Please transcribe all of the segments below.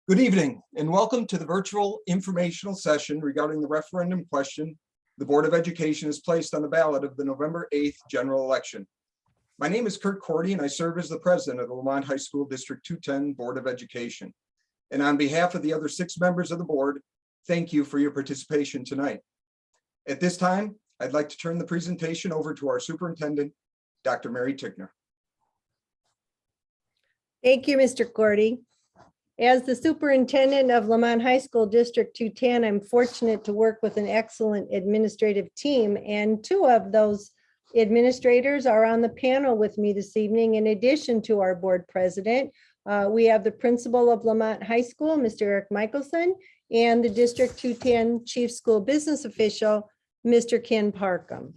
Good evening and welcome to the virtual informational session regarding the referendum question the Board of Education has placed on the ballot of the November 8th general election. My name is Kurt Cordy and I serve as the president of the Lemont High School District 210 Board of Education. And on behalf of the other 6 members of the board, thank you for your participation tonight. At this time, I'd like to turn the presentation over to our superintendent, Dr. Mary Tickner. Thank you, Mr. Cordy. As the superintendent of Lemont High School District 210, I'm fortunate to work with an excellent administrative team, and 2 of those administrators are on the panel with me this evening. In addition to our board president, we have the principal of Lemont High School, Mr. Eric Michelson, and the District 210 Chief School Business Official, Mr. Ken Parkham.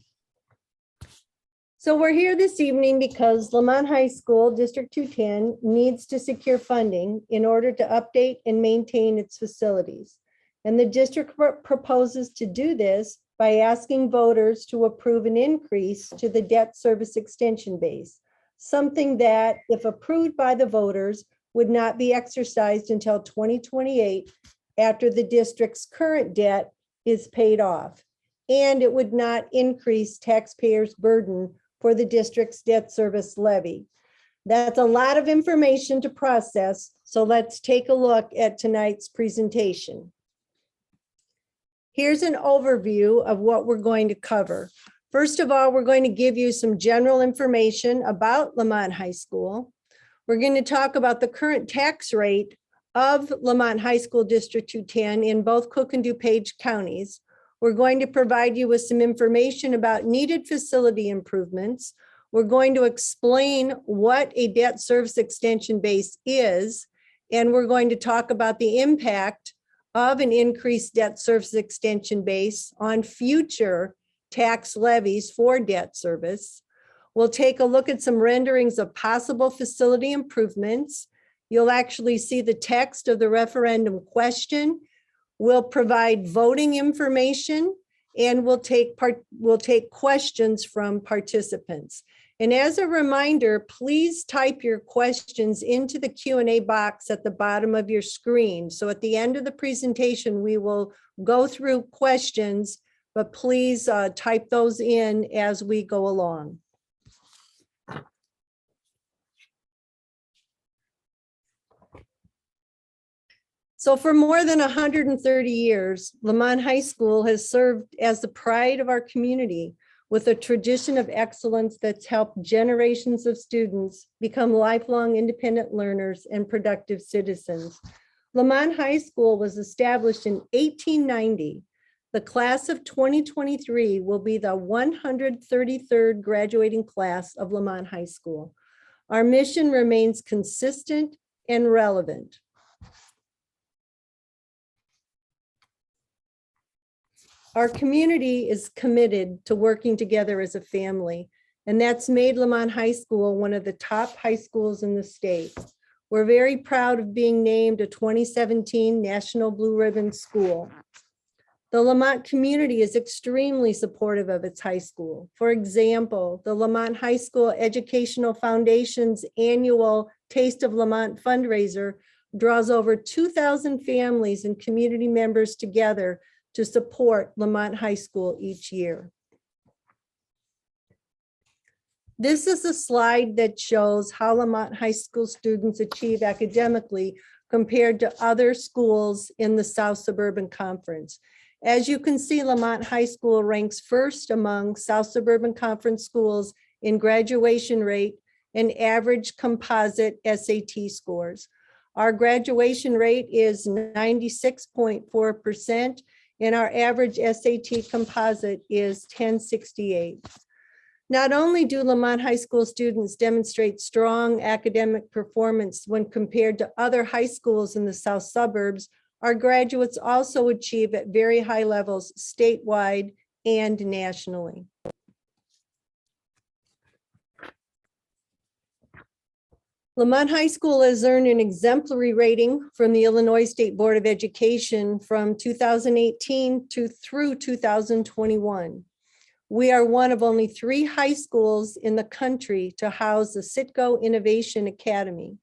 So we're here this evening because Lemont High School District 210 needs to secure funding in order to update and maintain its facilities. And the district proposes to do this by asking voters to approve an increase to the debt service extension base, something that, if approved by the voters, would not be exercised until 2028 after the district's current debt is paid off. And it would not increase taxpayers' burden for the district's debt service levy. That's a lot of information to process, so let's take a look at tonight's presentation. Here's an overview of what we're going to cover. First of all, we're going to give you some general information about Lemont High School. We're going to talk about the current tax rate of Lemont High School District 210 in both Cook and DuPage counties. We're going to provide you with some information about needed facility improvements. We're going to explain what a debt service extension base is, and we're going to talk about the impact of an increased debt service extension base on future tax levies for debt service. We'll take a look at some renderings of possible facility improvements. You'll actually see the text of the referendum question. We'll provide voting information, and we'll take questions from participants. And as a reminder, please type your questions into the Q&A box at the bottom of your screen. So at the end of the presentation, we will go through questions, but please type those in as we go along. So for more than 130 years, Lemont High School has served as the pride of our community with a tradition of excellence that's helped generations of students become lifelong independent learners and productive citizens. Lemont High School was established in 1890. The class of 2023 will be the 133rd graduating class of Lemont High School. Our mission remains consistent and relevant. Our community is committed to working together as a family, and that's made Lemont High School one of the top high schools in the state. We're very proud of being named a 2017 National Blue Ribbon School. The Lemont community is extremely supportive of its high school. For example, the Lemont High School Educational Foundation's annual Taste of Lemont fundraiser draws over 2,000 families and community members together to support Lemont High School each year. This is a slide that shows how Lemont High School students achieve academically compared to other schools in the South Suburban Conference. As you can see, Lemont High School ranks first among South Suburban Conference schools in graduation rate and average composite SAT scores. Our graduation rate is 96.4%. and our average SAT composite is 1068. Not only do Lemont High School students demonstrate strong academic performance when compared to other high schools in the South Suburbs, our graduates also achieve at very high levels statewide and nationally. Lemont High School has earned an exemplary rating from the Illinois State Board of Education from 2018 through 2021. We are one of only 3 high schools in the country to house the Citgo Innovation Academy.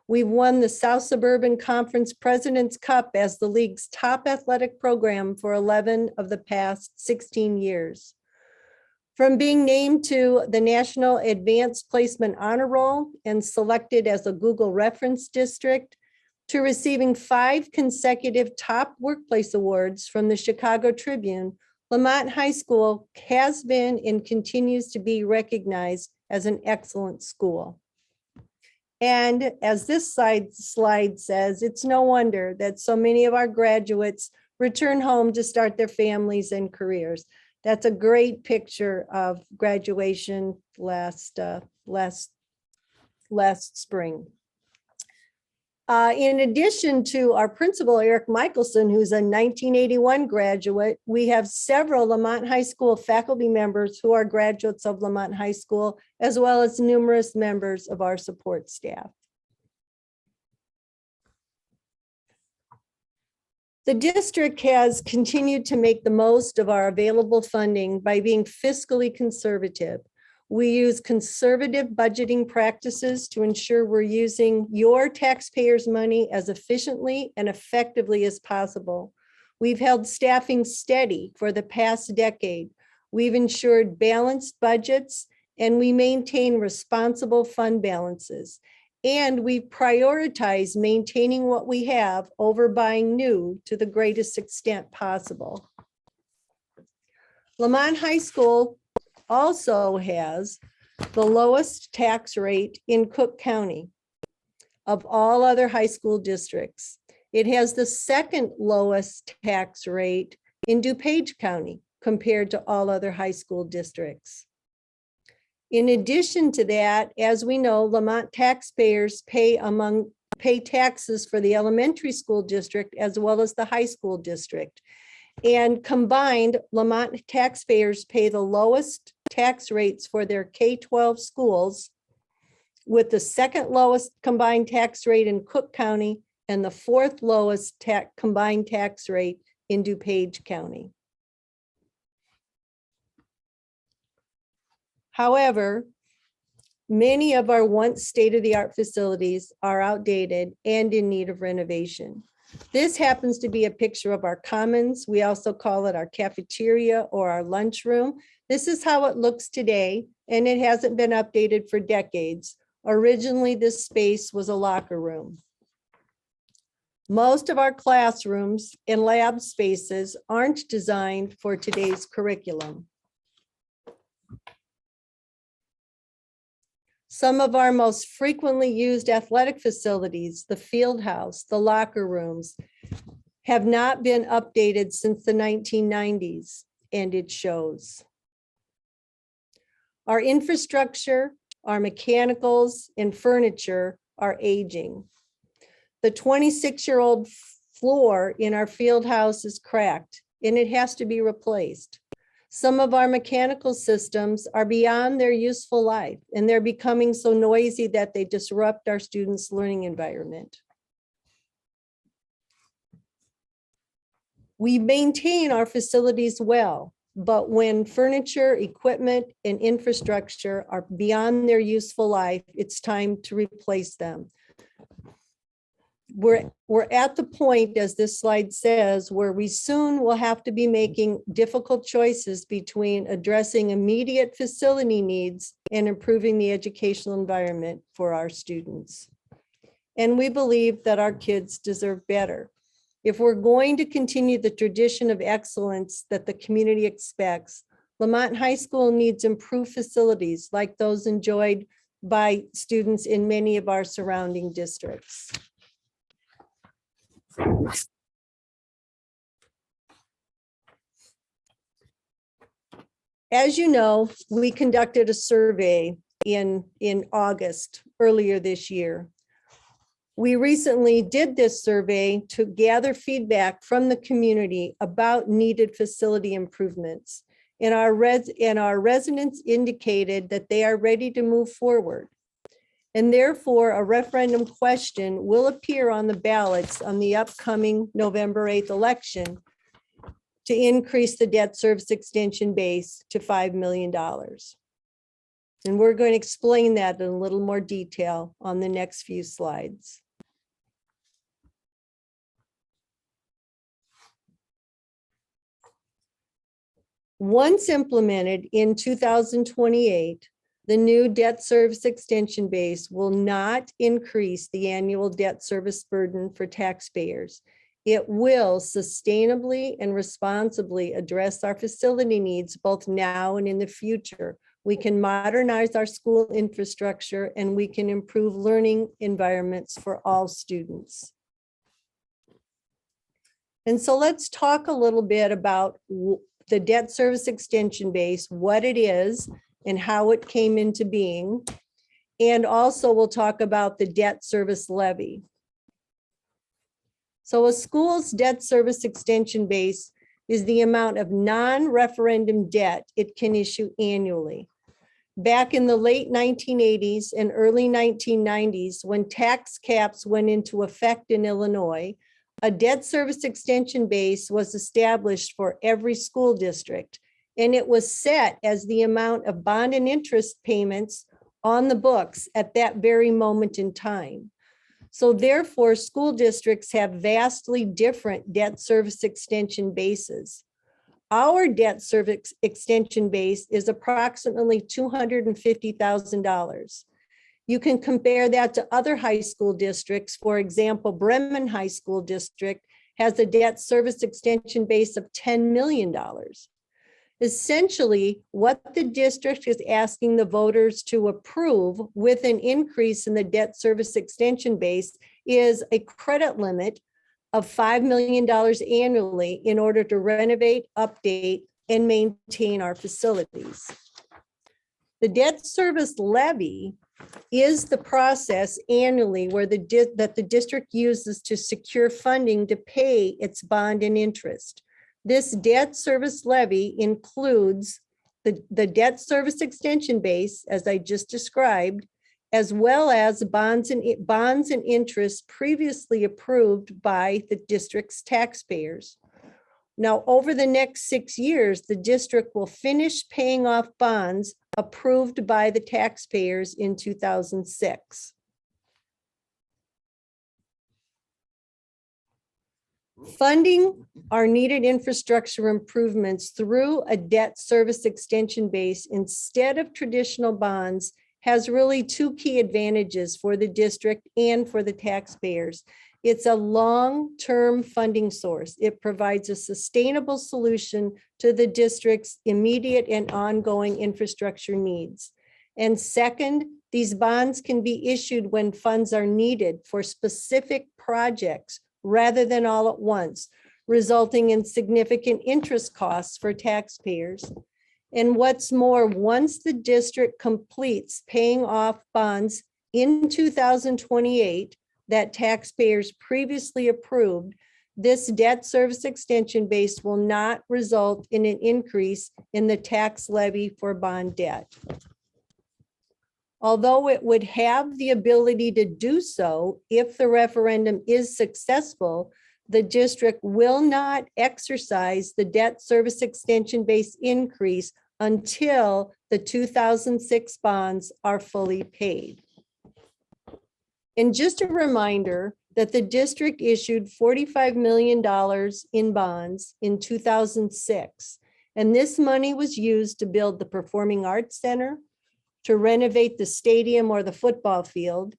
We've won the South Suburban Conference President's Cup as the league's top athletic program for 11 of the past 16 years. From being named to the National Advanced Placement Honor Roll and selected as a Google Reference District, to receiving 5 consecutive top workplace awards from the Chicago Tribune, Lemont High School has been and continues to be recognized as an excellent school. And as this slide says, it's no wonder that so many of our graduates return home to start their families and careers. That's a great picture of graduation last spring. In addition to our principal, Eric Michelson, who's a 1981 graduate, we have several Lemont High School faculty members who are graduates of Lemont High School, as well as numerous members of our support staff. The district has continued to make the most of our available funding by being fiscally conservative. We use conservative budgeting practices to ensure we're using your taxpayers' money as efficiently and effectively as possible. We've held staffing steady for the past decade. We've ensured balanced budgets, and we maintain responsible fund balances. And we prioritize maintaining what we have over buying new to the greatest extent possible. Lemont High School also has the lowest tax rate in Cook County of all other high school districts. It has the second lowest tax rate in DuPage County compared to all other high school districts. In addition to that, as we know, Lamont taxpayers pay taxes for the elementary school district as well as the high school district. And combined, Lamont taxpayers pay the lowest tax rates for their K-12 schools, with the second lowest combined tax rate in Cook County and the fourth lowest combined tax rate in DuPage County. However, many of our once state-of-the-art facilities are outdated and in need of renovation. This happens to be a picture of our commons. We also call it our cafeteria or our lunchroom. This is how it looks today, and it hasn't been updated for decades. Originally, this space was a locker room. Most of our classrooms and lab spaces aren't designed for today's curriculum. Some of our most frequently used athletic facilities, the field house, the locker rooms, have not been updated since the 1990s, and it shows. Our infrastructure, our mechanicals, and furniture are aging. The 26-year-old floor in our field house is cracked, and it has to be replaced. Some of our mechanical systems are beyond their useful life, and they're becoming so noisy that they disrupt our students' learning environment. We maintain our facilities well, but when furniture, equipment, and infrastructure are beyond their useful life, it's time to replace them. We're at the point, as this slide says, where we soon will have to be making difficult choices between addressing immediate facility needs and improving the educational environment for our students. And we believe that our kids deserve better. If we're going to continue the tradition of excellence that the community expects, Lemont High School needs improved facilities like those enjoyed by students in many of our surrounding districts. As you know, we conducted a survey in August earlier this year. We recently did this survey to gather feedback from the community about needed facility improvements. And our residents indicated that they are ready to move forward. And therefore, a referendum question will appear on the ballots on the upcoming November 8th election to increase the debt service extension base to $5 million. And we're going to explain that in a little more detail on the next few slides. Once implemented in 2028, the new debt service extension base will not increase the annual debt service burden for taxpayers. It will sustainably and responsibly address our facility needs both now and in the future. We can modernize our school infrastructure and we can improve learning environments for all students. And so let's talk a little bit about the debt service extension base, what it is and how it came into being. And also we'll talk about the debt service levy. So a school's debt service extension base is the amount of non-referendum debt it can issue annually. Back in the late 1980s and early 1990s, when tax caps went into effect in Illinois, a debt service extension base was established for every school district, and it was set as the amount of bond and interest payments on the books at that very moment in time. So therefore, school districts have vastly different debt service extension bases. Our debt service extension base is approximately $250,000. You can compare that to other high school districts. For example, Bremen High School District has a debt service extension base of $10 million. Essentially, what the district is asking the voters to approve with an increase in the debt service extension base is a credit limit of $5 million annually in order to renovate, update, and maintain our facilities. The debt service levy is the process annually where that the district uses to secure funding to pay its bond and interest. This debt service levy includes the debt service extension base, as I just described, as well as bonds and interest previously approved by the district's taxpayers. Now, over the next 6 years, the district will finish paying off bonds approved by the taxpayers in 2006. Funding our needed infrastructure improvements through a debt service extension base instead of traditional bonds has really two key advantages for the district and for the taxpayers. It's a long-term funding source. It provides a sustainable solution to the district's immediate and ongoing infrastructure needs. And second, these bonds can be issued when funds are needed for specific projects rather than all at once, resulting in significant interest costs for taxpayers. And what's more, once the district completes paying off bonds in 2028 that taxpayers previously approved, this debt service extension base will not result in an increase in the tax levy for bond debt. Although it would have the ability to do so if the referendum is successful, the district will not exercise the debt service extension base increase until the 2006 bonds are fully paid. And just a reminder that the district issued $45 million in bonds in 2006. And this money was used to build the Performing Arts Center, to renovate the stadium or the football field,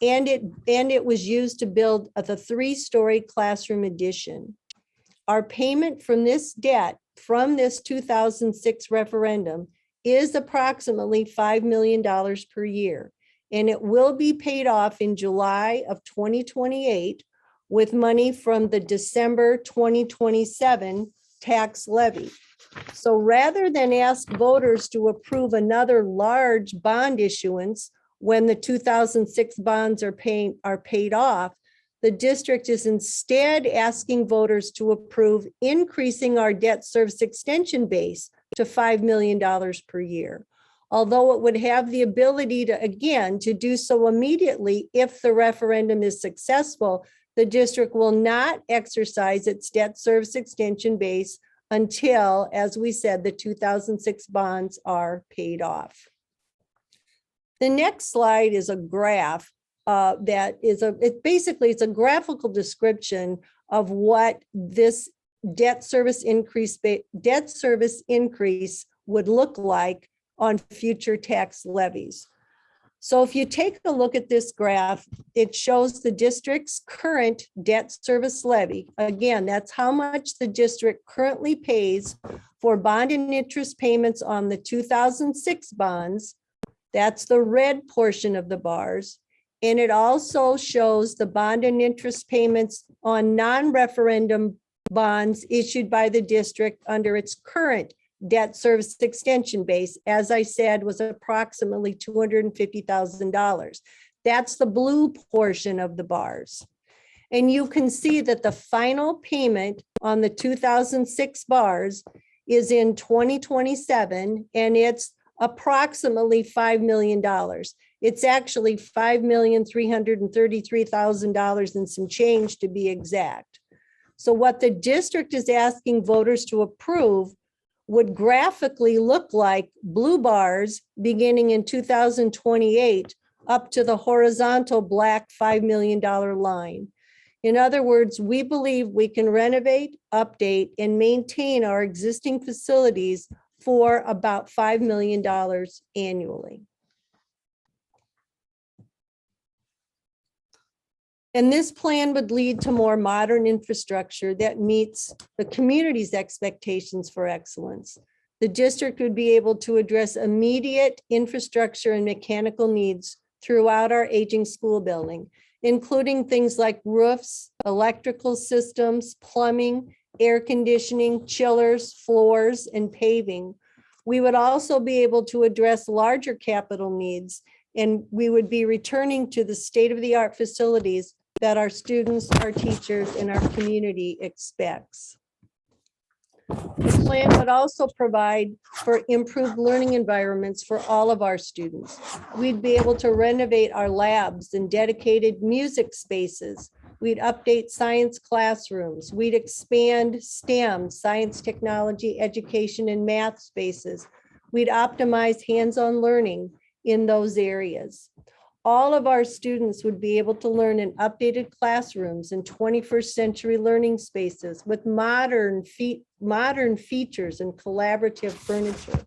and it was used to build the 3-story classroom addition. Our payment from this debt from this 2006 referendum is approximately $5 million per year, and it will be paid off in July of 2028 with money from the December 2027 tax levy. So rather than ask voters to approve another large bond issuance when the 2006 bonds are paid off, the district is instead asking voters to approve increasing our debt service extension base to $5 million per year. Although it would have the ability to, again, to do so immediately if the referendum is successful, the district will not exercise its debt service extension base until, as we said, the 2006 bonds are paid off. The next slide is a graph it's a graphical description of what this debt service increase would look like on future tax levies. So if you take a look at this graph, it shows the district's current debt service levy. Again, that's how much the district currently pays for bond and interest payments on the 2006 bonds. That's the red portion of the bars. And it also shows the bond and interest payments on non-referendum bonds issued by the district under its current debt service extension base, as I said, was approximately $250,000. That's the blue portion of the bars. And you can see that the final payment on the 2006 bars is in 2027, and it's approximately $5 million. It's actually $5,333,000 and some change, to be exact. So what the district is asking voters to approve would graphically look like blue bars beginning in 2028 up to the horizontal black $5 million line. In other words, we believe we can renovate, update, and maintain our existing facilities for about $5 million annually. And this plan would lead to more modern infrastructure that meets the community's expectations for excellence. The district would be able to address immediate infrastructure and mechanical needs throughout our aging school building, including things like roofs, electrical systems, plumbing, air conditioning, chillers, floors, and paving. We would also be able to address larger capital needs, and we would be returning to the state-of-the-art facilities that our students, our teachers, and our community expects. The plan would also provide for improved learning environments for all of our students. We'd be able to renovate our labs and dedicated music spaces. We'd update science classrooms. We'd expand STEM, science, technology, education, and math spaces. We'd optimize hands-on learning in those areas. All of our students would be able to learn in updated classrooms and 21st century learning spaces with modern features and collaborative furniture.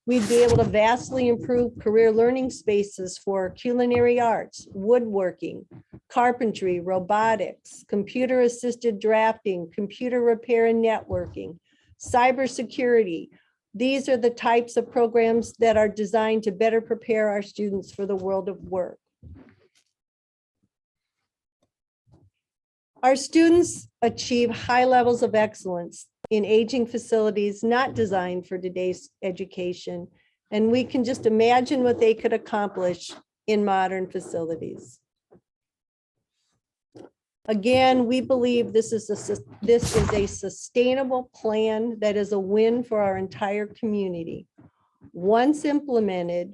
We'd be able to vastly improve career learning spaces for culinary arts, woodworking, carpentry, robotics, computer-assisted drafting, computer repair and networking, cybersecurity. These are the types of programs that are designed to better prepare our students for the world of work. Our students achieve high levels of excellence in aging facilities not designed for today's education, and we can just imagine what they could accomplish in modern facilities. Again, we believe this is a sustainable plan that is a win for our entire community. Once implemented,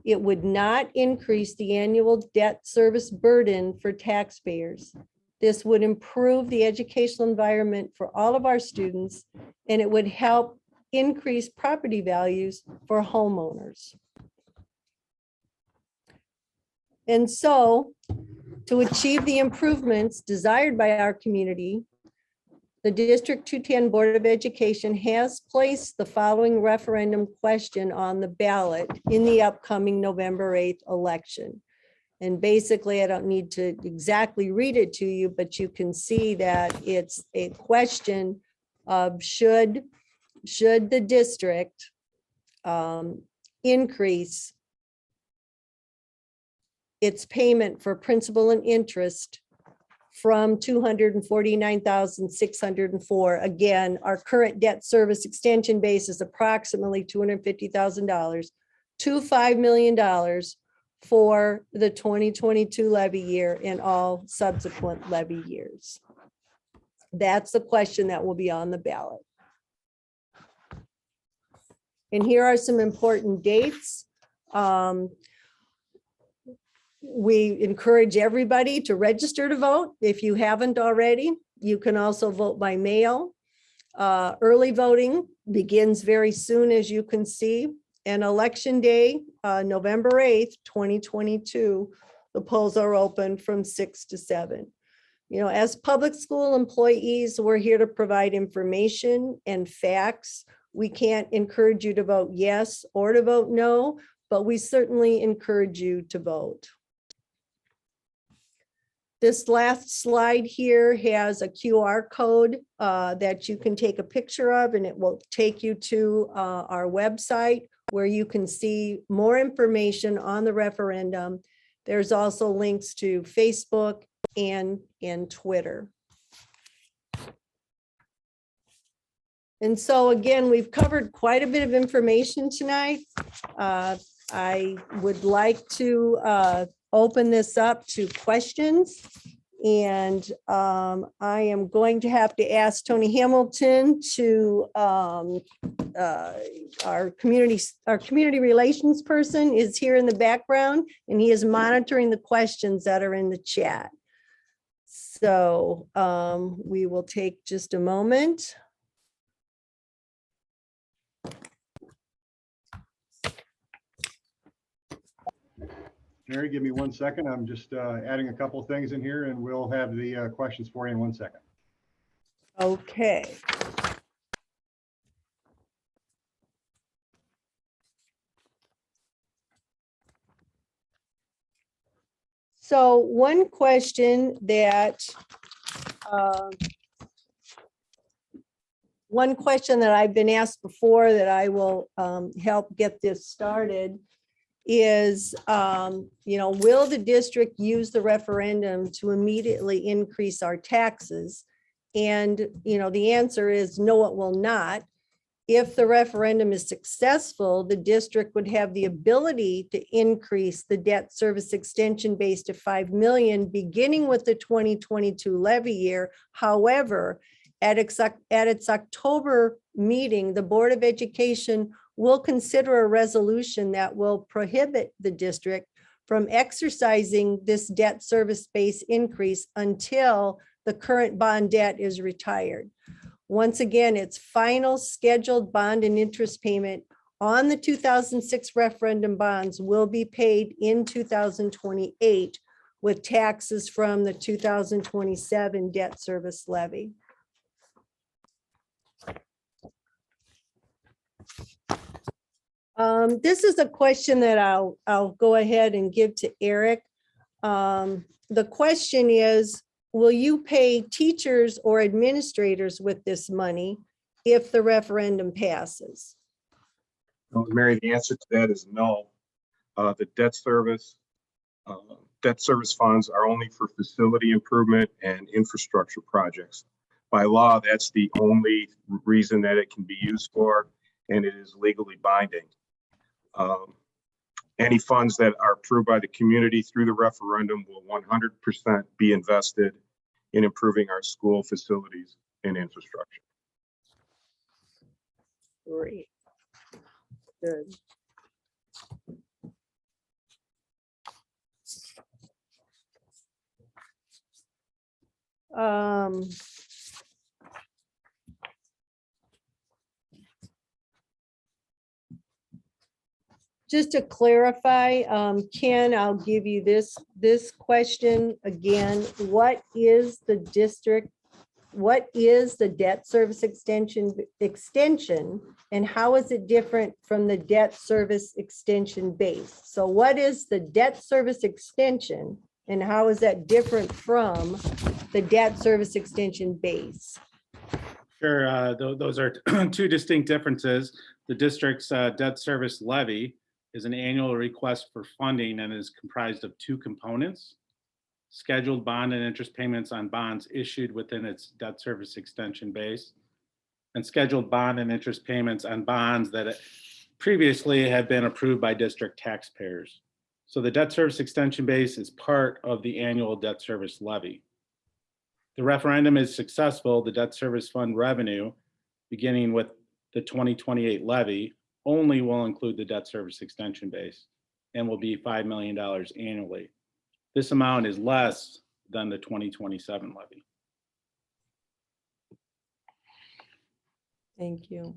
it would not increase the annual debt service burden for taxpayers. This would improve the educational environment for all of our students, and it would help increase property values for homeowners. And so, to achieve the improvements desired by our community, the District 210 Board of Education has placed the following referendum question on the ballot in the upcoming November 8th election. And basically, I don't need to exactly read it to you, but you can see that it's a question of should the district increase its payment for principal and interest from $249,604. Again, our current debt service extension base is approximately $250,000 to $5 million for the 2022 levy year and all subsequent levy years. That's the question that will be on the ballot. And here are some important dates. We encourage everybody to register to vote. If you haven't already, you can also vote by mail. Early voting begins very soon, as you can see. And election day, November 8th, 2022, the polls are open from 6 to 7. As public school employees, we're here to provide information and facts. We can't encourage you to vote yes or to vote no, but we certainly encourage you to vote. This last slide here has a QR code that you can take a picture of, and it will take you to our website where you can see more information on the referendum. There's also links to Facebook and Twitter. And so again, we've covered quite a bit of information tonight. I would like to open this up to questions. And I am going to have to ask Tony Hamilton to our community relations person is here in the background, and he is monitoring the questions that are in the chat. So we will take just a moment. Mary, give me 1 second. I'm just adding a couple of things in here, and we'll have the questions for you in 1 second. Okay. So one question that I've been asked before that I will help get this started is, will the district use the referendum to immediately increase our taxes? And, the answer is no, it will not. If the referendum is successful, the district would have the ability to increase the debt service extension base to 5 million, beginning with the 2022 levy year. However, at its October meeting, the Board of Education will consider a resolution that will prohibit the district from exercising this debt service base increase until the current bond debt is retired. Once again, its final scheduled bond and interest payment on the 2006 referendum bonds will be paid in 2028 with taxes from the 2027 debt service levy. This is a question that I'll go ahead and give to Eric. The question is, will you pay teachers or administrators with this money if the referendum passes? No, Mary, the answer to that is no. The debt service funds are only for facility improvement and infrastructure projects. By law, that's the only reason that it can be used for, and it is legally binding. Any funds that are approved by the community through the referendum will 100% be invested in improving our school facilities and infrastructure. Great. Good. Just to clarify, Ken, I'll give you this question again. What is the debt service extension, and how is it different from the debt service extension base? So what is the debt service extension, and how is that different from the debt service extension base? Sure, those are two distinct differences. The district's debt service levy is an annual request for funding and is comprised of two components: scheduled bond and interest payments on bonds issued within its debt service extension base, and scheduled bond and interest payments on bonds that previously had been approved by district taxpayers. So the debt service extension base is part of the annual debt service levy. The referendum is successful, the debt service fund revenue, beginning with the 2028 levy, only will include the debt service extension base and will be $5 million annually. This amount is less than the 2027 levy. Thank you.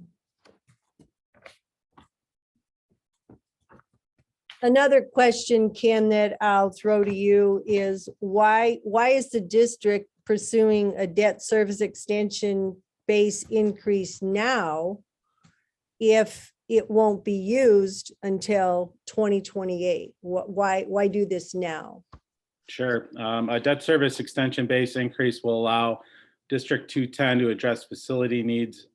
Another question, Ken, that I'll throw to you is why is the district pursuing a debt service extension base increase now if it won't be used until 2028? Why do this now? Sure. A debt service extension base increase will allow District 210 to address facility needs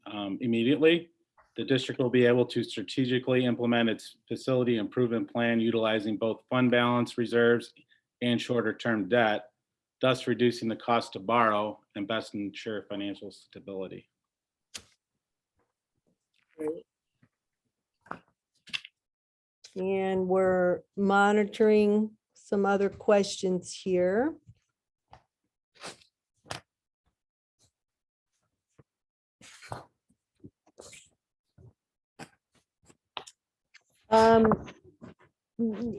immediately. The district will be able to strategically implement its facility improvement plan utilizing both fund balance reserves and shorter-term debt, thus reducing the cost to borrow and best ensure financial stability. And we're monitoring some other questions here.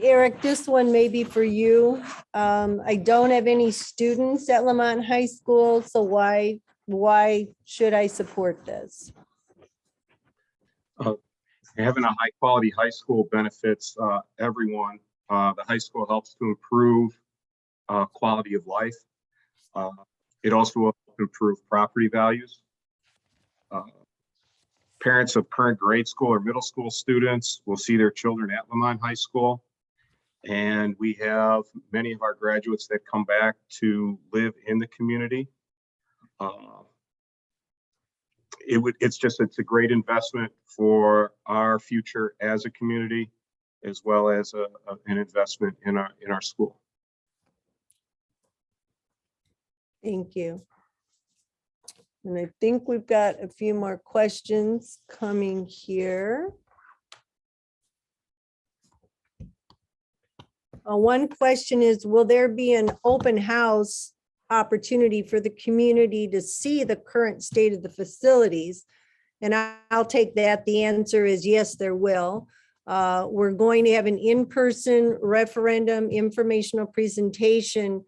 Eric, this one may be for you. I don't have any students at Lemont High School, so why should I support this? Having a high quality high school benefits everyone. The high school helps to improve quality of life. It also will improve property values. Parents of current grade school or middle school students will see their children at Lemont High School. And we have many of our graduates that come back to live in the community. It's a great investment for our future as a community, as well as an investment in our school. Thank you. And I think we've got a few more questions coming here. One question is, will there be an open house opportunity for the community to see the current state of the facilities? And I'll take that. The answer is yes, there will. We're going to have an in-person referendum informational presentation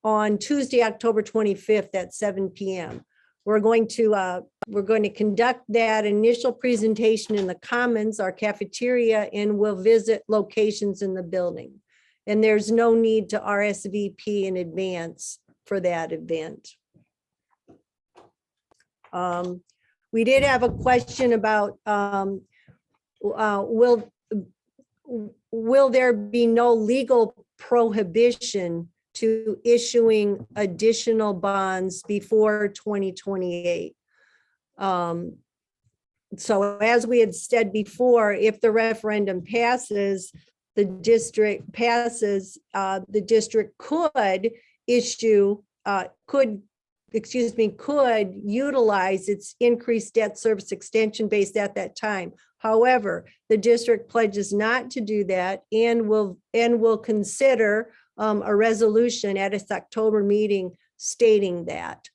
on Tuesday, October 25th at 7 p.m. We're going to conduct that initial presentation in the Commons, our cafeteria, and we'll visit locations in the building. And there's no need to RSVP in advance for that event. We did have a question about will there be no legal prohibition to issuing additional bonds before 2028? So as we had said before, if the referendum passes, the district could utilize its increased debt service extension base at that time. However, the district pledges not to do that and will consider a resolution at its October meeting stating that.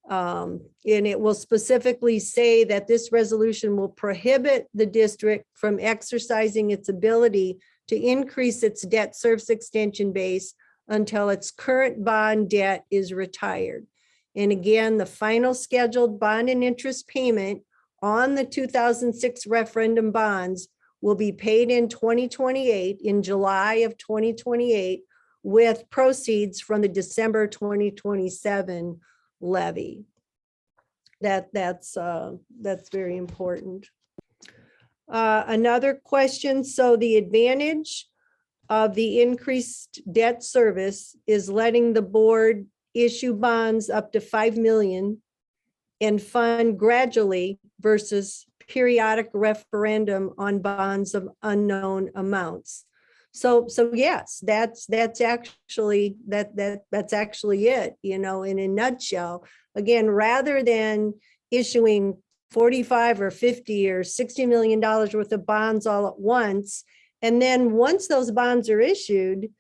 And it will specifically say that this resolution will prohibit the district from exercising its ability to increase its debt service extension base until its current bond debt is retired. And again, the final scheduled bond and interest payment on the 2006 referendum bonds will be paid in 2028, in July of 2028, with proceeds from the December 2027 levy. That's very important. Another question. So the advantage of the increased debt service is letting the board issue bonds up to 5 million and fund gradually versus periodic referendum on bonds of unknown amounts. So yes, that's actually it, in a nutshell. Again, rather than issuing 45 or 50 or $60 million worth of bonds all at once, and then once those bonds are issued,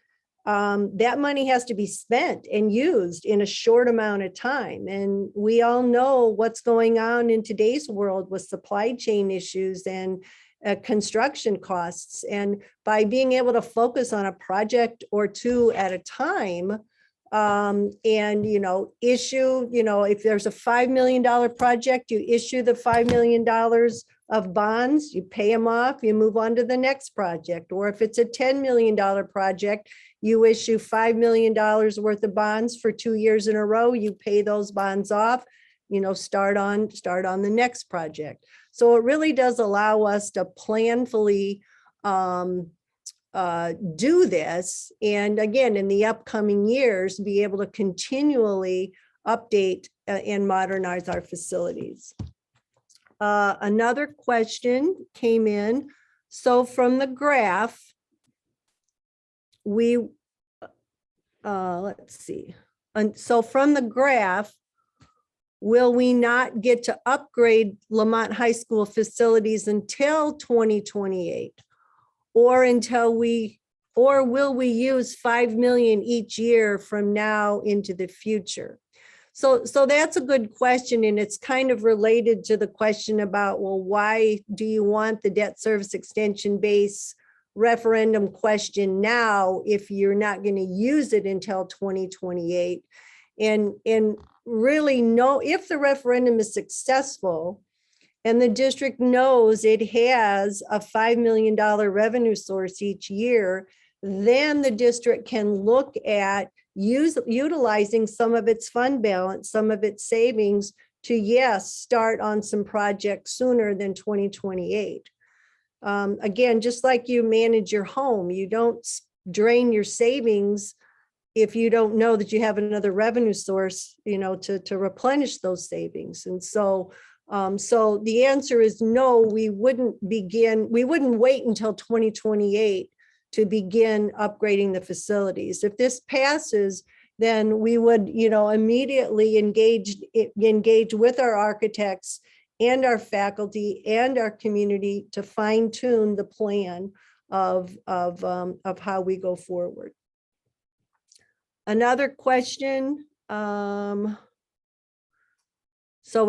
that money has to be spent and used in a short amount of time. And we all know what's going on in today's world with supply chain issues and construction costs. And by being able to focus on a project or two at a time, and issue, if there's a $5 million project, you issue the $5 million of bonds, you pay them off, you move on to the next project. Or if it's a $10 million project, you issue $5 million worth of bonds for 2 years in a row, you pay those bonds off, start on the next project. So it really does allow us to planfully do this. And again, in the upcoming years, be able to continually update and modernize our facilities. Another question came in. So from the graph, let's see. And so from the graph, will we not get to upgrade Lemont High School facilities until 2028? Or will we use 5 million each year from now into the future? So that's a good question, and it's kind of related to the question about, well, why do you want the debt service extension base referendum question now if you're not going to use it until 2028? And really know if the referendum is successful and the district knows it has a $5 million revenue source each year, then the district can look at utilizing some of its fund balance, some of its savings to, yes, start on some projects sooner than 2028. Again, just like you manage your home, you don't drain your savings if you don't know that you have another revenue source, to replenish those savings. And so the answer is no, we wouldn't wait until 2028 to begin upgrading the facilities. If this passes, then we would, immediately engage with our architects and our faculty and our community to fine tune the plan of how we go forward. Another question. So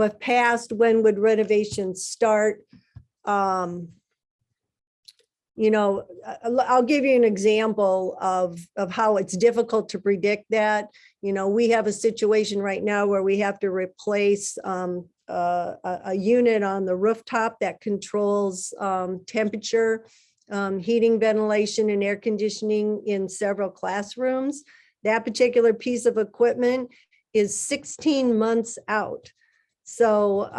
if passed, when would renovations start? I'll give you an example of how it's difficult to predict that. We have a situation right now where we have to replace a unit on the rooftop that controls temperature, heating, ventilation, and air conditioning in several classrooms. That particular piece of equipment is 16 months out. So,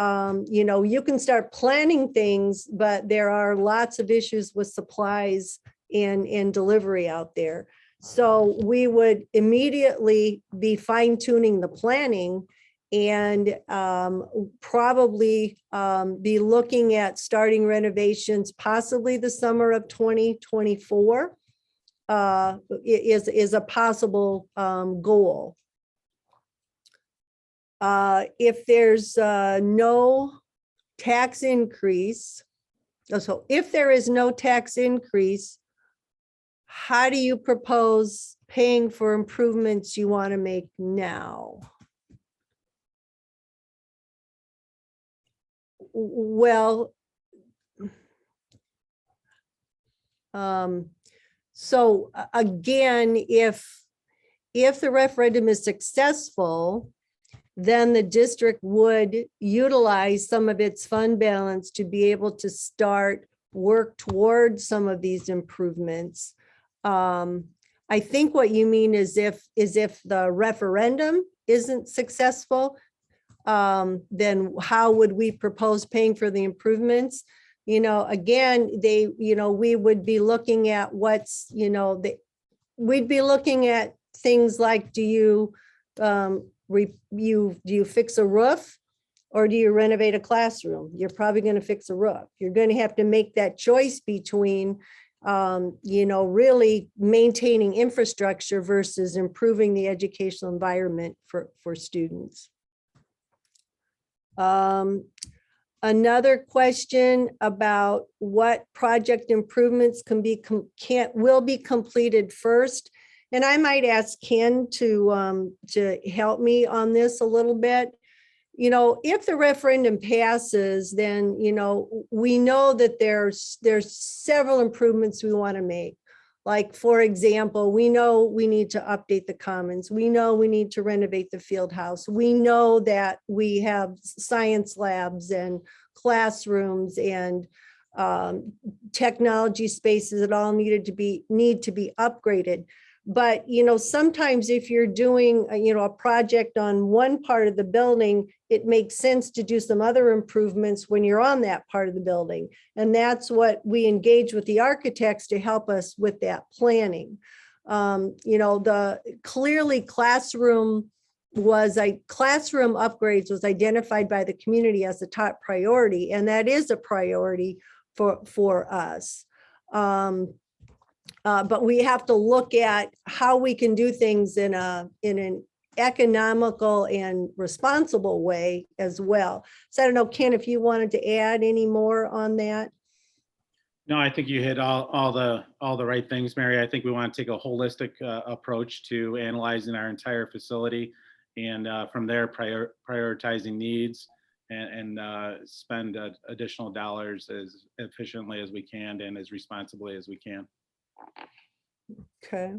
you can start planning things, but there are lots of issues with supplies and delivery out there. So we would immediately be fine tuning the planning and probably be looking at starting renovations, possibly the summer of 2024 is a possible goal. If there's no tax increase, so if there is no tax increase, how do you propose paying for improvements you want to make now? Well, so again, if the referendum is successful, then the district would utilize some of its fund balance to be able to start work towards some of these improvements. I think what you mean is if the referendum isn't successful, then how would we propose paying for the improvements? Again, we would be looking at we'd be looking at things like, do you fix a roof or do you renovate a classroom? You're probably going to fix a roof. You're going to have to make that choice between, really maintaining infrastructure versus improving the educational environment for students. Another question about what project improvements will be completed first. And I might ask Ken to help me on this a little bit. If the referendum passes, then, we know that there's several improvements we want to make. Like, for example, we know we need to update the commons. We know we need to renovate the field house. We know that we have science labs and classrooms and technology spaces that all need to be upgraded. But, sometimes if you're doing, a project on one part of the building, it makes sense to do some other improvements when you're on that part of the building. And that's what we engage with the architects to help us with that planning. Clearly classroom upgrades was identified by the community as a top priority, and that is a priority for us. But we have to look at how we can do things in an economical and responsible way as well. So I don't know, Ken, if you wanted to add any more on that. No, I think you hit all the right things, Mary. I think we want to take a holistic approach to analyzing our entire facility, and from there prioritizing needs and spend additional dollars as efficiently as we can and as responsibly as we can. Okay.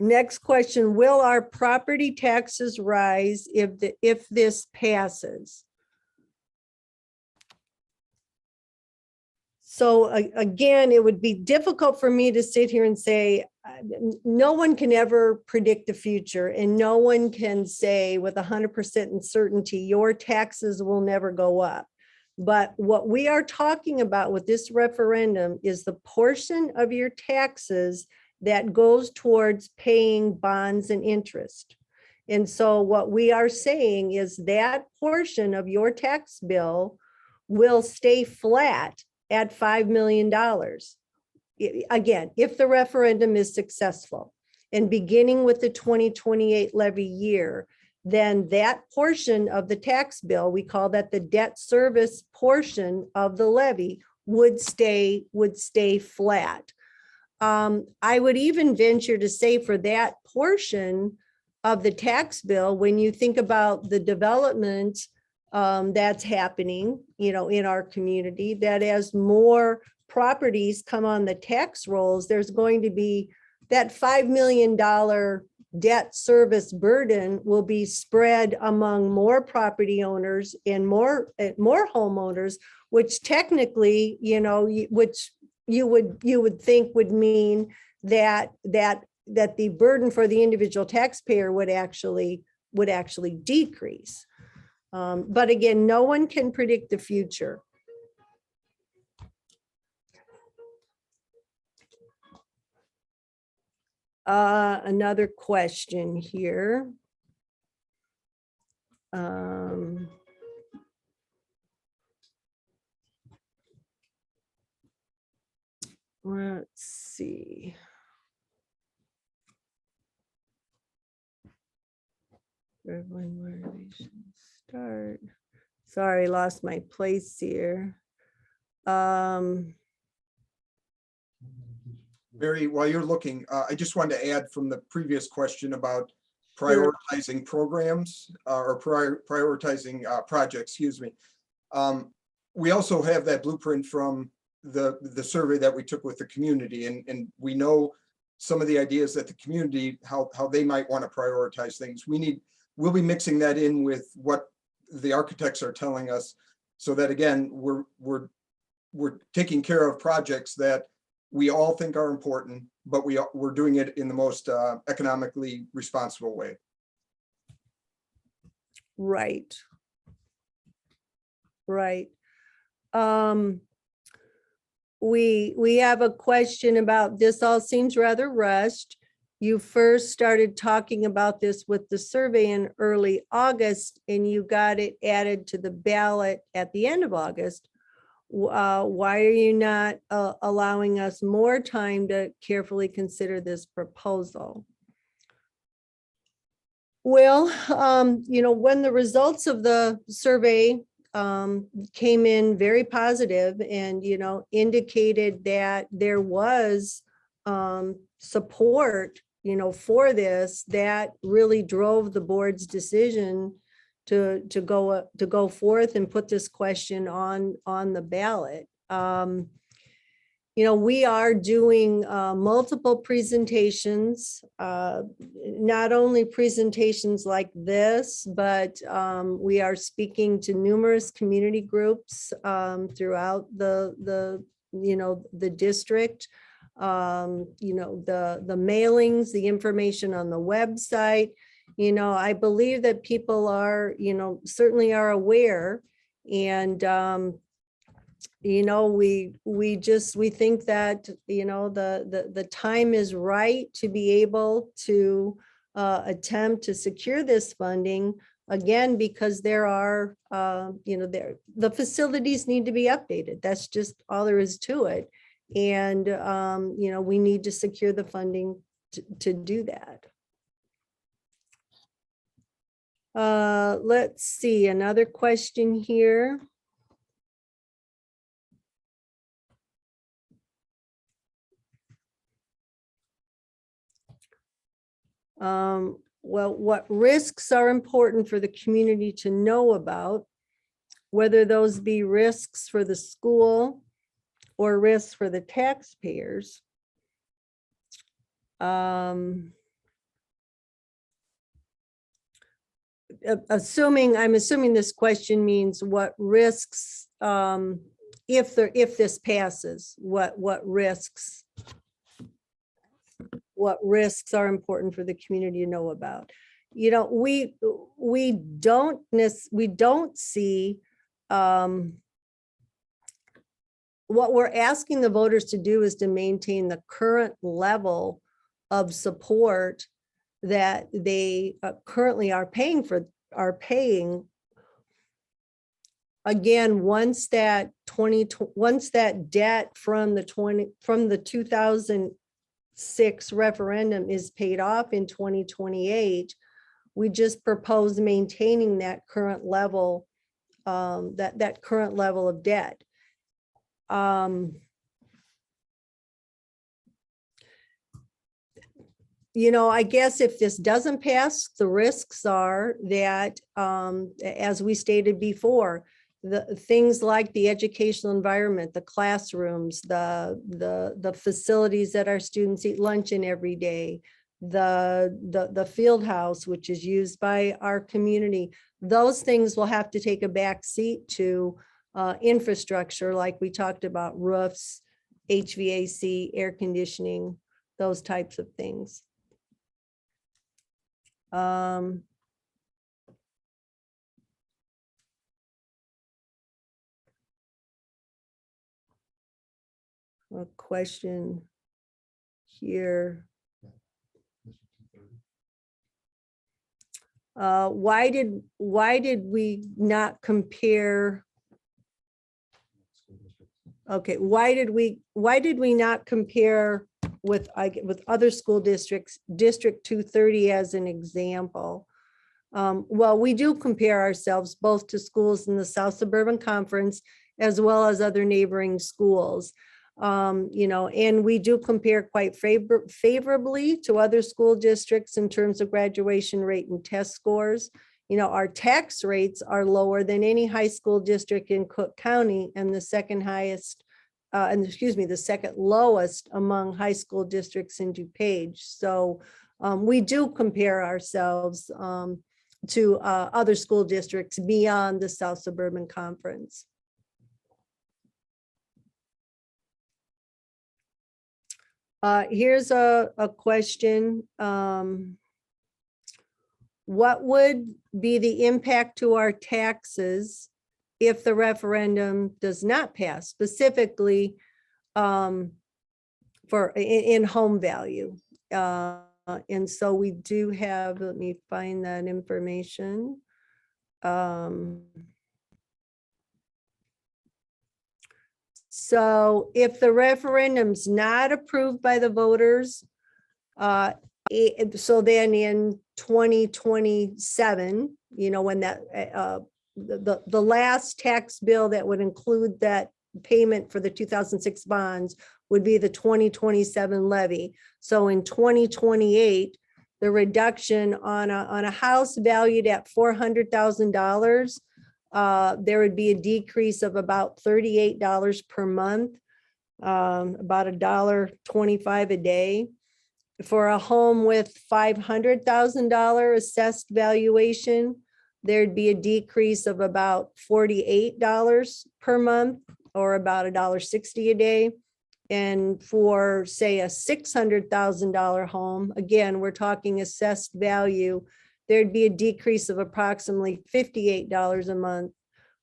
Next question, will our property taxes rise if this passes? So again, it would be difficult for me to sit here and say, no one can ever predict the future, and no one can say with 100% certainty, your taxes will never go up. But what we are talking about with this referendum is the portion of your taxes that goes towards paying bonds and interest. And so what we are saying is that portion of your tax bill will stay flat at $5 million. Again, if the referendum is successful, and beginning with the 2028 levy year, then that portion of the tax bill, we call that the debt service portion of the levy, would stay flat. I would even venture to say for that portion of the tax bill, when you think about the development that's happening, in our community, that as more properties come on the tax rolls, there's going to be that $5 million debt service burden will be spread among more property owners and more homeowners, which technically, which you would think would mean that the burden for the individual taxpayer would actually decrease. But again, no one can predict the future. Another question here. Let's see. When renovations start. Sorry, lost my place here. Mary, while you're looking, I just wanted to add from the previous question about prioritizing programs or prioritizing projects, excuse me. We also have that blueprint from the survey that we took with the community, and we know some of the ideas that the community, how they might want to prioritize things. We'll be mixing that in with what the architects are telling us, so that again, we're taking care of projects that we all think are important, but we're doing it in the most economically responsible way. Right. We have a question about this. All seems rather rushed. You first started talking about this with the survey in early August, and you got it added to the ballot at the end of August. Why are you not allowing us more time to carefully consider this proposal? Well, when the results of the survey came in very positive and, indicated that there was support, for this, that really drove the board's decision to go forth and put this question on the ballot. we are doing multiple presentations, not only presentations like this, but we are speaking to numerous community groups throughout the district. The mailings, the information on the website. I believe that people are, certainly are aware, and we think that, the time is right to be able to attempt to secure this funding, again, because there are, the facilities need to be updated. That's just all there is to it. And, we need to secure the funding to do that. Let's see, another question here. Well, what risks are important for the community to know about, whether those be risks for the school or risks for the taxpayers? I'm assuming this question means what risks, if this passes, what risks are important for the community to know about. We don't see, what we're asking the voters to do is to maintain the current level of support that they currently are paying. Again, once that debt from the 2006 referendum is paid off in 2028, we just propose maintaining that current level, that current level of debt. I guess if this doesn't pass, the risks are that, as we stated before, the things like the educational environment, the classrooms, the facilities that our students eat lunch in every day, the field house, which is used by our community, those things will have to take a back seat to infrastructure, like we talked about, roofs, HVAC, air conditioning, those types of things. A question here. Why did we not compare? Okay, why did we not compare with other school districts, District 230 as an example? Well, we do compare ourselves both to schools in the South Suburban Conference as well as other neighboring schools. And we do compare quite favorably to other school districts in terms of graduation rate and test scores. Our tax rates are lower than any high school district in Cook County, and the second highest, the second lowest among high school districts in DuPage. So we do compare ourselves to other school districts beyond the South Suburban Conference. Here's a question. What would be the impact to our taxes if the referendum does not pass, specifically in home value? And so we do have, let me find that information. So if the referendum's not approved by the voters, so then in 2027, when that the last tax bill that would include that payment for the 2006 bonds would be the 2027 levy. So in 2028, the reduction on a house valued at $400,000, there would be a decrease of about $38 per month. about $1.25 a day. For a home with $500,000 assessed valuation, there'd be a decrease of about $48 per month, or about $1.60 a day. And for, say, a $600,000 home, again, we're talking assessed value, there'd be a decrease of approximately $58 a month,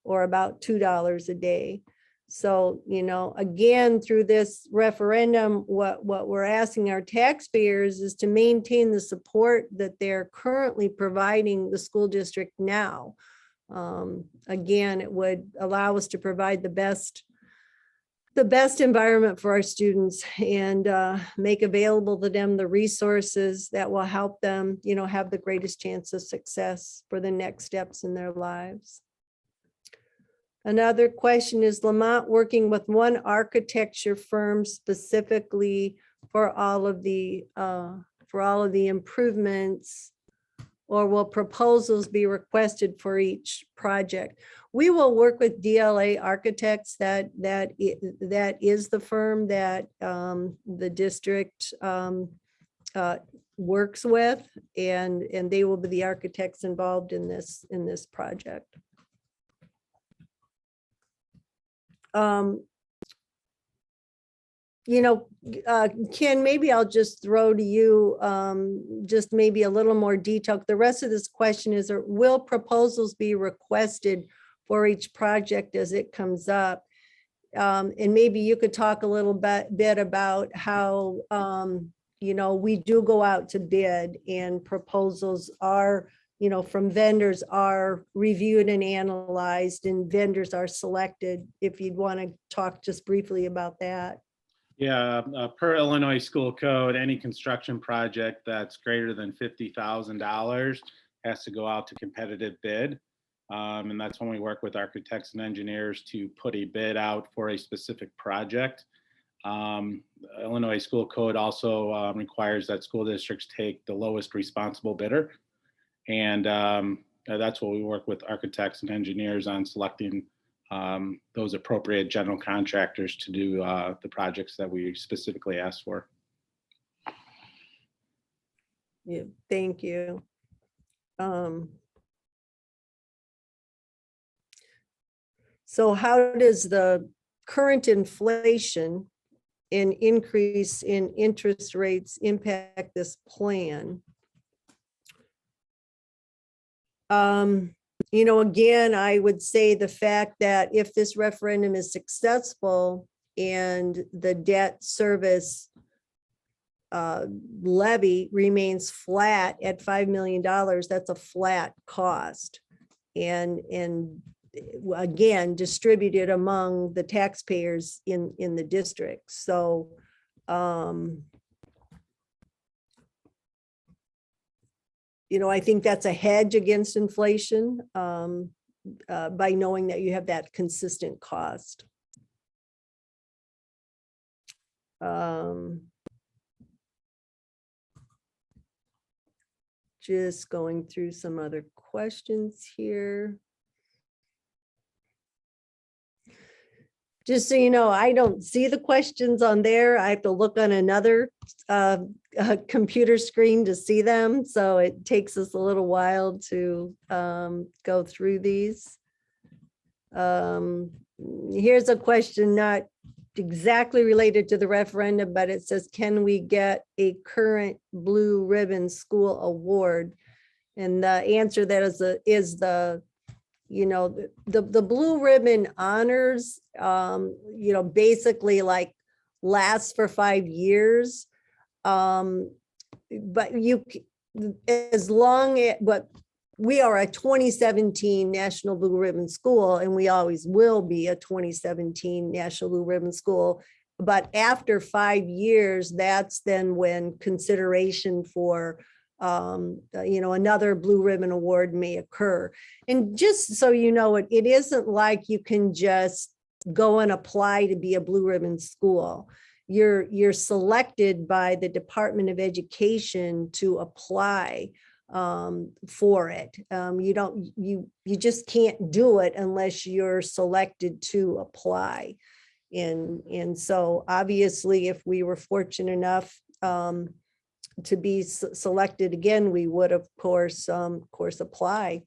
or about $2 a day. So, again, through this referendum, what we're asking our taxpayers is to maintain the support that they're currently providing the school district now. Again, it would allow us to provide the best environment for our students, and make available to them the resources that will help them, have the greatest chance of success for the next steps in their lives. Another question is Lamont working with one architecture firm specifically for all of the improvements, or will proposals be requested for each project? We will work with DLA Architects. That is the firm that the district works with, and they will be the architects involved in this project. Ken, maybe I'll just throw to you just maybe a little more detail. The rest of this question is, will proposals be requested for each project as it comes up? And maybe you could talk a little bit about how, we do go out to bid, and proposals are, from vendors are reviewed and analyzed, and vendors are selected. If you'd want to talk just briefly about that. Yeah, per Illinois school code, any construction project that's greater than $50,000 has to go out to competitive bid. And that's when we work with architects and engineers to put a bid out for a specific project. Illinois school code also requires that school districts take the lowest responsible bidder. And that's what we work with architects and engineers on, selecting those appropriate general contractors to do the projects that we specifically asked for. Yeah, thank you. So how does the current inflation and increase in interest rates impact this plan? Again, I would say the fact that if this referendum is successful and the debt service levy remains flat at $5 million, that's a flat cost. And again, distributed among the taxpayers in the district. So I think that's a hedge against inflation by knowing that you have that consistent cost. Just going through some other questions here. Just so you know, I don't see the questions on there. I have to look on another computer screen to see them. So it takes us a little while to go through these. Here's a question not exactly related to the referendum, but it says, can we get a current blue ribbon school award? And the answer that is the blue ribbon honors, basically like lasts for 5 years. But we are a 2017 National Blue Ribbon School, and we always will be a 2017 National Blue Ribbon School. But after 5 years, that's then when consideration for another blue ribbon award may occur. And just so you know, it isn't like you can just go and apply to be a blue ribbon school. You're selected by the Department of Education to apply for it. You just can't do it unless you're selected to apply. And so obviously, if we were fortunate enough to be selected again, we would of course apply.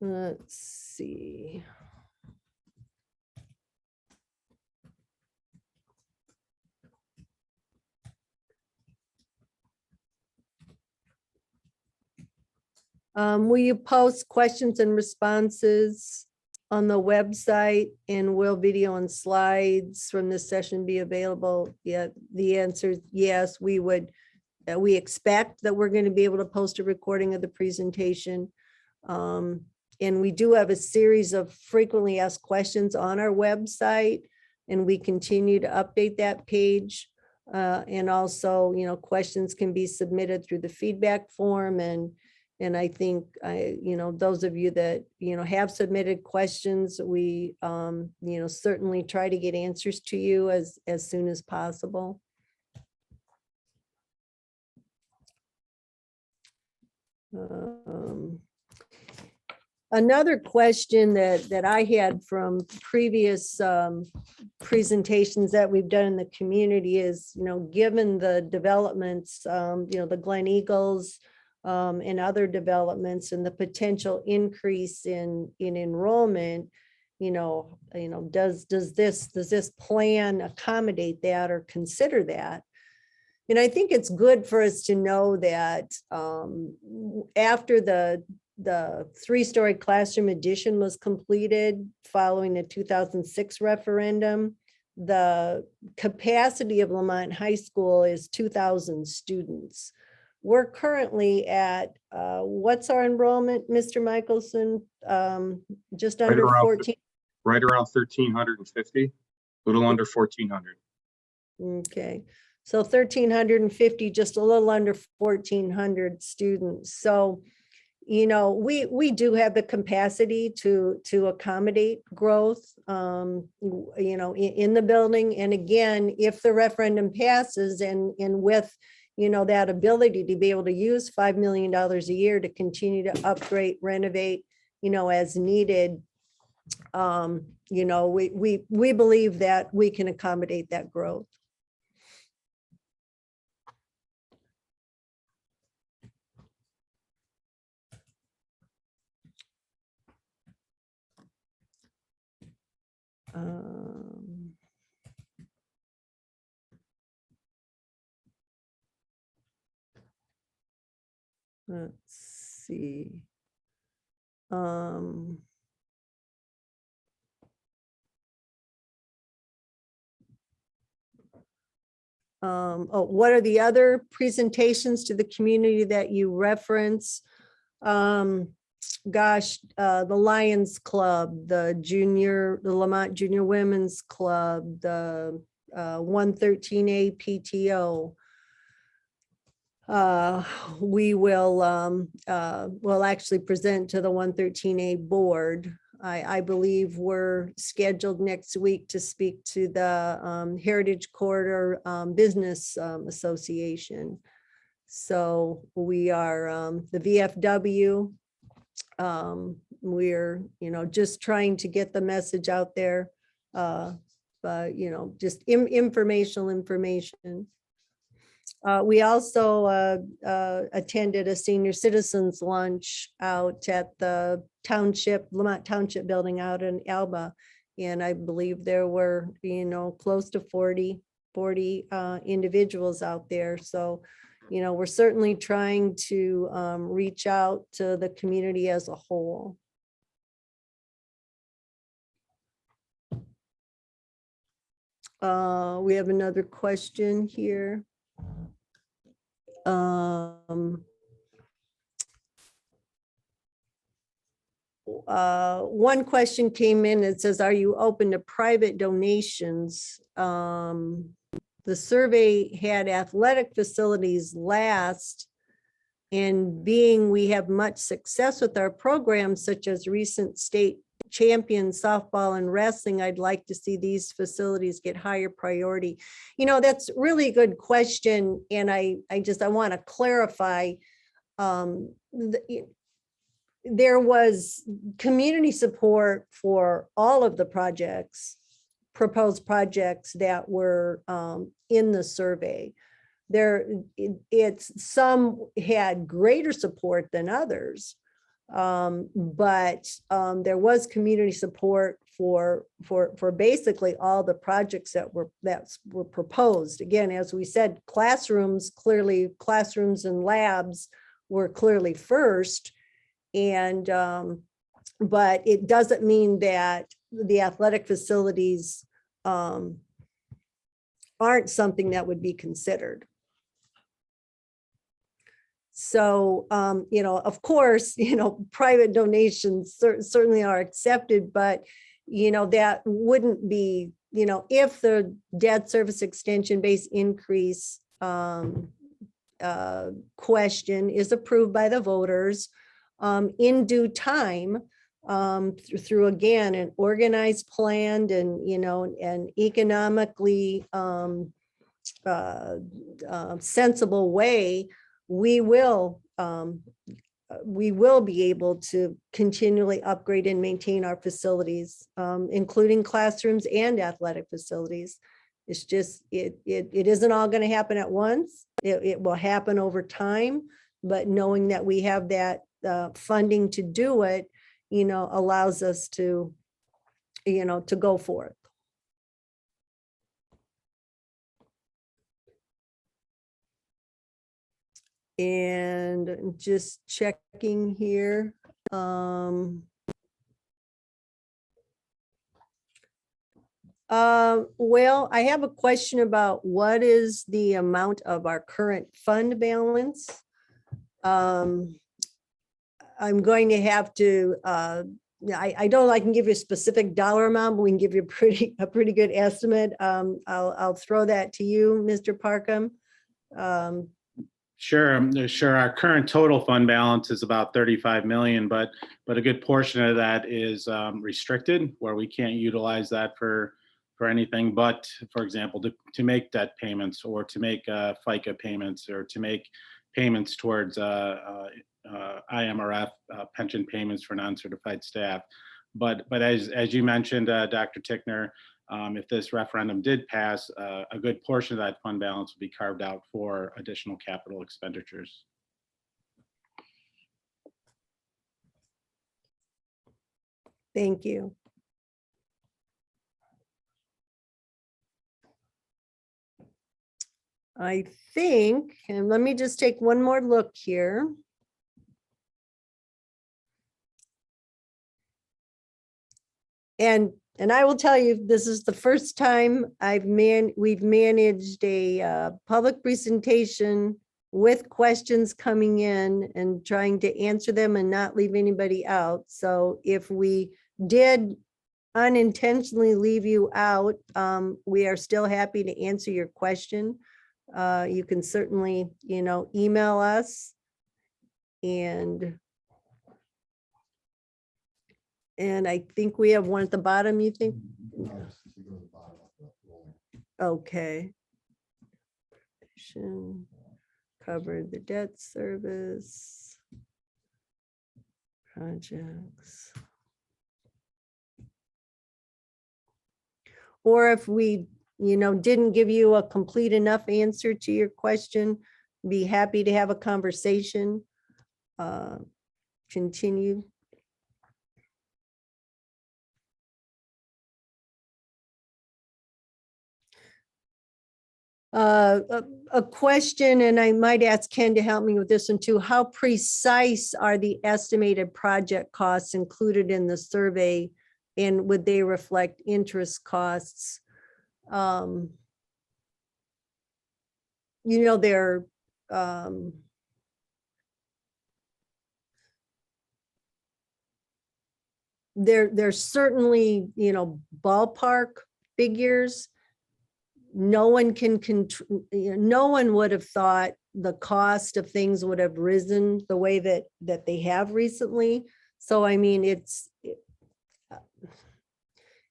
Let's see. Will you post questions and responses on the website, and will video and slides from this session be available? Yeah, the answer is yes, we would. We expect that we're going to be able to post a recording of the presentation. And we do have a series of frequently asked questions on our website, and we continue to update that page. And also, questions can be submitted through the feedback form, and I think those of you that have submitted questions, we certainly try to get answers to you as soon as possible. Another question that I had from previous presentations that we've done in the community is, given the developments, the Glen Eagles and other developments and the potential increase in enrollment, does this plan accommodate that or consider that? And I think it's good for us to know that after the 3-story classroom addition was completed following the 2006 referendum, the capacity of Lemont High School is 2,000 students. We're currently at, what's our enrollment, Mr. Michelson? Just under 14. Right around 1,350, a little under 1,400. Okay, so 1,350, just a little under 1,400 students. So, we do have the capacity to accommodate growth, in the building. And again, if the referendum passes and with, that ability to be able to use $5 million a year to continue to upgrade, renovate, as needed, we believe that we can accommodate that growth. Let's see. What are the other presentations to the community that you reference? Gosh, the Lions Club, the Lamont Junior Women's Club, the 113A PTO. We will actually present to the 113A board. I believe we're scheduled next week to speak to the Heritage Corridor Business Association. So we are the VFW. We're, just trying to get the message out there, but, just information. We also attended a senior citizens lunch out at the Lamont Township building out in Alba. And I believe there were, close to 40 individuals out there. So, we're certainly trying to reach out to the community as a whole. We have another question here. One question came in. It says, are you open to private donations? The survey had athletic facilities last, and being we have much success with our programs, such as recent state champion softball and wrestling, I'd like to see these facilities get higher priority. That's really a good question. And I want to clarify, there was community support for all of the projects, proposed projects that were in the survey. Some had greater support than others, but there was community support for basically all the projects that were proposed. Again, as we said, classrooms and labs were clearly first, and but it doesn't mean that the athletic facilities aren't something that would be considered. So, of course, private donations certainly are accepted, but, that wouldn't be, if the debt service extension base increase question is approved by the voters in due time, through again, an organized, planned, and, an economically sensible way, we will be able to continually upgrade and maintain our facilities, including classrooms and athletic facilities. It's just, it isn't all going to happen at once. It will happen over time, but knowing that we have that funding to do it, allows us to, to go for it. And just checking here. Well, I have a question about what is the amount of our current fund balance. I'm going to have to, I don't, I can give you a specific dollar amount, but we can give you a pretty good estimate. I'll throw that to you, Mr. Parkham. Sure. Our current total fund balance is about 35 million, but a good portion of that is restricted, where we can't utilize that for anything but, for example, to make debt payments, or to make FICA payments, or to make payments towards IMRF pension payments for non-certified staff. But as you mentioned, Dr. Tickner, if this referendum did pass, a good portion of that fund balance would be carved out for additional capital expenditures. Thank you. I think, and let me just take one more look here. And I will tell you, this is the first time we've managed a public presentation with questions coming in and trying to answer them and not leave anybody out. So if we did unintentionally leave you out, we are still happy to answer your question. You can certainly, email us, and I think we have one at the bottom, you think? Okay. Covered the debt service projects. Or if we, didn't give you a complete enough answer to your question, be happy to have a conversation. Continue. A question, and I might ask Ken to help me with this one too. How precise are the estimated project costs included in the survey, and would they reflect interest costs? They're certainly, ballpark figures. No one no one would have thought the cost of things would have risen the way that they have recently. So, I mean, it's,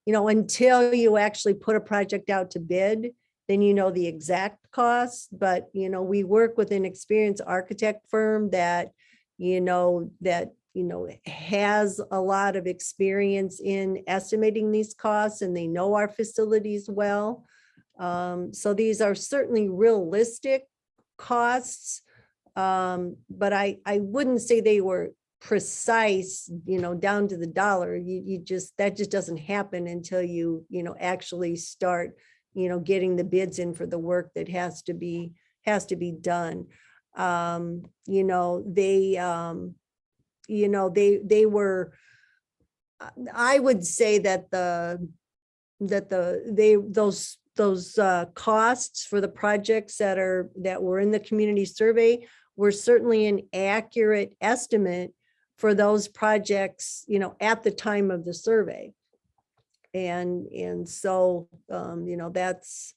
until you actually put a project out to bid, then you know the exact cost, but we work with an experienced architect firm that has a lot of experience in estimating these costs, and they know our facilities well. So these are certainly realistic costs, but I wouldn't say they were precise, down to the dollar. That just doesn't happen until you actually start, getting the bids in for the work that has to be done. They were, I would say that those costs for the projects that were in the community survey were certainly an accurate estimate for those projects, at the time of the survey. And so, that's,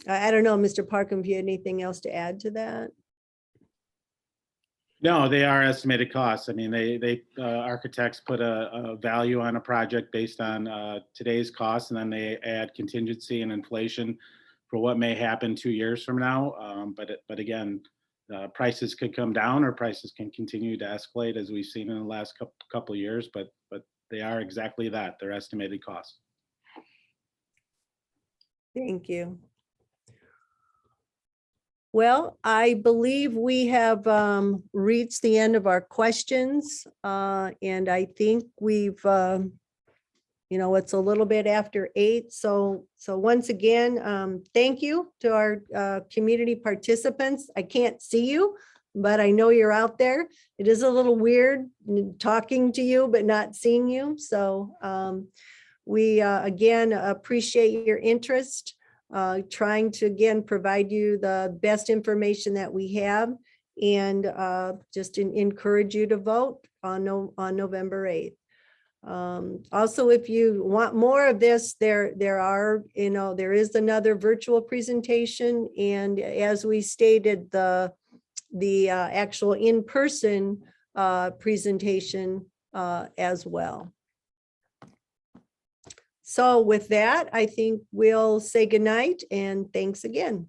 I don't know, Mr. Parkham, if you had anything else to add to that? No, they are estimated costs. I mean, they architects put a value on a project based on today's costs, and then they add contingency and inflation for what may happen 2 years from now. But again, prices could come down or prices can continue to escalate, as we've seen in the last couple of years. But they are exactly that. They're estimated costs. Thank you. Well, I believe we have reached the end of our questions, and I think we've, it's a little bit after 8. So once again, thank you to our community participants. I can't see you, but I know you're out there. It is a little weird talking to you, but not seeing you. So we again appreciate your interest. Trying to again provide you the best information that we have, and just encourage you to vote on November 8th. Also, if you want more of this, there is another virtual presentation, and as we stated, the actual in-person presentation as well. So with that, I think we'll say goodnight and thanks again.